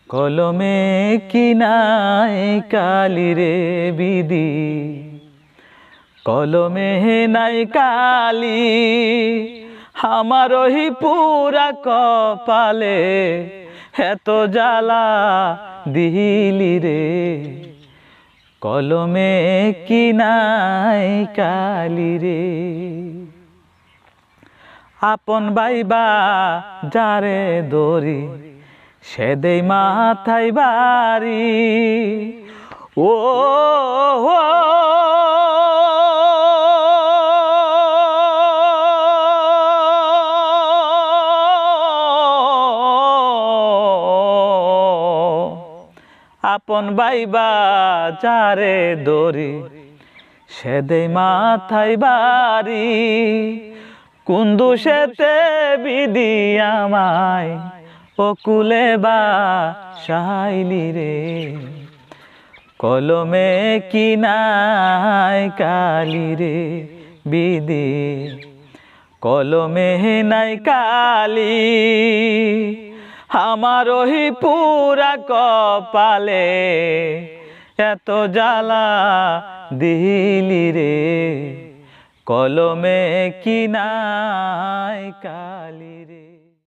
কলমে কি নাই কালি রে বিধি, কলমে নাই কালি আমার ওই পুরা কপালে এত জ্বালা দিলি রে। কলমে কি নাই কালি রে। আপন বাইবা যারে দরি সে দেই মাথায় বাড়ি। ও আপন বাইবা যারে দরি সে দেই মাথায় বাড়ি। কোন দোষেতে বিধি আমায় অকুলে বাসাইলি রে। কলমে কি নাই কালি রে বিধি, কলমে নাই কালি আমার ওই পুরা কপালে এত জ্বালা দিলি রে। কলমে কি নাই কালি রে।